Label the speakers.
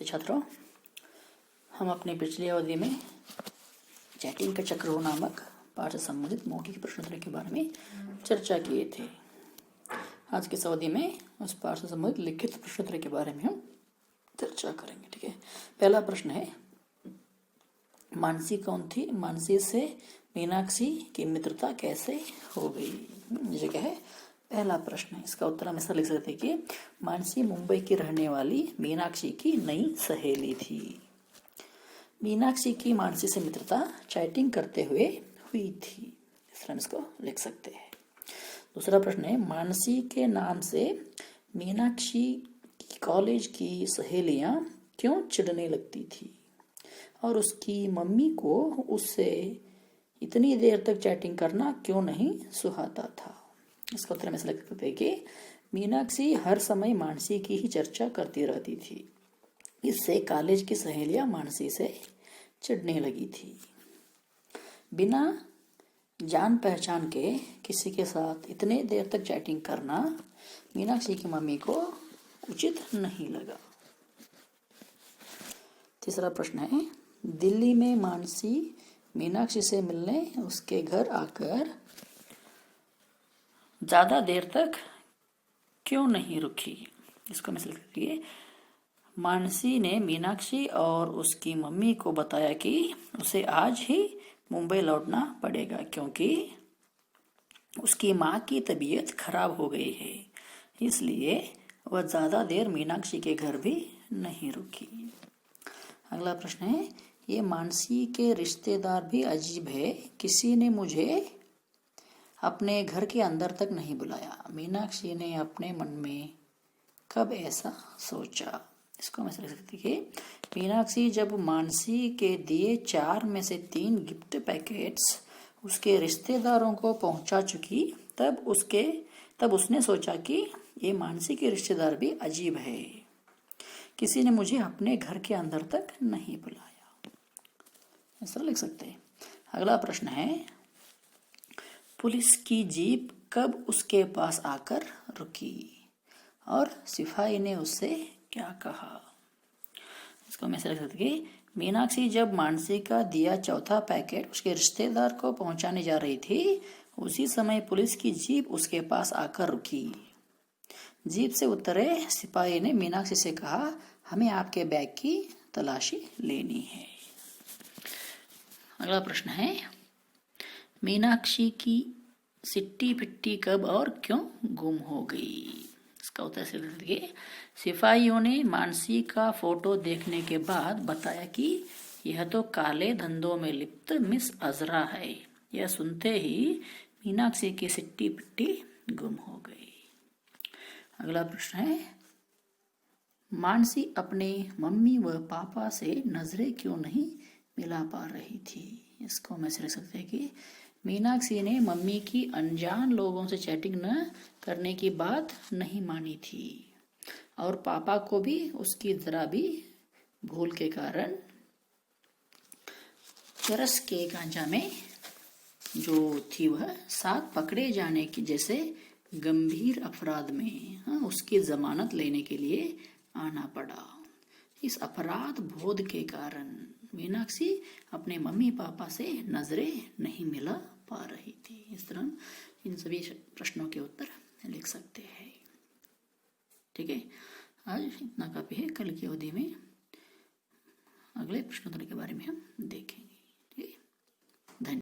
Speaker 1: नमस्ते छात्रों, हम अपनी पिछली अवधि में चैटिंग का चक्र नामक पाठ से संबंधित मौखिक प्रश्नोत्तरी के बारे में चर्चा किए थे। आज की इस अवधि में उस पाठ से संबंधित लिखित प्रश्नोत्तरी के बारे में हम चर्चा करेंगे। ठीक है, पहला प्रश्न है, मानसी कौन थी? मानसी से मीनाक्षी की मित्रता कैसे हो गई? ये क्या है? पहला प्रश्न है। इसका उत्तर हम ऐसा लिख सकते हैं कि मानसी मुंबई की रहने वाली मीनाक्षी की नई सहेली थी। मीनाक्षी की मानसी से मित्रता चैटिंग करते हुए हुई थी। इस तरह इसको लिख सकते हैं। दूसरा प्रश्न है, मानसी के नाम से मीनाक्षी की कॉलेज की सहेलियां क्यों चिढ़ने लगती थी और उसकी मम्मी को उससे इतनी देर तक चैटिंग करना क्यों नहीं सुहाता था? इसका उत्तर में ऐसा लिख सकते हैं कि मीनाक्षी हर समय मानसी की ही चर्चा करती रहती थी। इससे कॉलेज की सहेलियां मानसी से चिढ़ने लगी थी। बिना जान पहचान के किसी के साथ इतने देर तक चैटिंग करना मीनाक्षी की मम्मी को उचित नहीं लगा। तीसरा प्रश्न है, दिल्ली में मानसी मीनाक्षी से मिलने उसके घर आकर ज़्यादा देर तक क्यों नहीं रुकी? इसको मैं लिख दिए, मानसी ने मीनाक्षी और उसकी मम्मी को बताया कि उसे आज ही मुंबई लौटना पड़ेगा क्योंकि उसकी माँ की तबीयत खराब हो गई है, इसलिए वह ज़्यादा देर मीनाक्षी के घर भी नहीं रुकी। अगला प्रश्न है, ये मानसी के रिश्तेदार भी अजीब है, किसी ने मुझे अपने घर के अंदर तक नहीं बुलाया। मीनाक्षी ने अपने मन में कब ऐसा सोचा? इसको मैं समझ सकती कि मीनाक्षी जब मानसी के दिए 4 में से 3 गिफ्ट पैकेट्स उसके रिश्तेदारों को पहुंचा चुकी, तब उसने सोचा कि ये मानसी के रिश्तेदार भी अजीब है, किसी ने मुझे अपने घर के अंदर तक नहीं बुलाया। ऐसा लिख सकते हैं। अगला प्रश्न है, पुलिस की जीप कब उसके पास आकर रुकी और सिपाही ने उससे क्या कहा? इसको मैं लिख सकती कि मीनाक्षी जब मानसी का दिया चौथा पैकेट उसके रिश्तेदार को पहुंचाने जा रही थी, उसी समय पुलिस की जीप उसके पास आकर रुकी। जीप से उतरे सिपाही ने मीनाक्षी से कहा, हमें आपके बैग की तलाशी लेनी है। अगला प्रश्न है, मीनाक्षी की सिट्टी पिट्टी कब और क्यों गुम हो गई? इसका उत्तर से सिपाहियों ने मानसी का फोटो देखने के बाद बताया कि यह तो काले धंधों में लिप्त मिस अजरा है। यह सुनते ही मीनाक्षी की सिट्टी पिट्टी गुम हो गई। अगला प्रश्न है, मानसी अपने मम्मी व पापा से नजरें क्यों नहीं मिला पा रही थी? इसको मैं लिख सकते हैं कि मीनाक्षी ने मम्मी की अनजान लोगों से चैटिंग न करने की बात नहीं मानी थी और पापा को भी उसकी जरा भी भूल के कारण चरस के गांजा में जो थी वह साथ पकड़े जाने की जैसे गंभीर अपराध में उसकी जमानत लेने के लिए आना पड़ा। इस अपराध बोध के कारण मीनाक्षी अपने मम्मी पापा से नजरें नहीं मिला पा रही थी। इस तरह इन सभी प्रश्नों के उत्तर लिख सकते हैं। ठीक है, आज इतना काफी है। कल की अवधि में अगले प्रश्नोत्तरी के बारे में हम देखेंगे।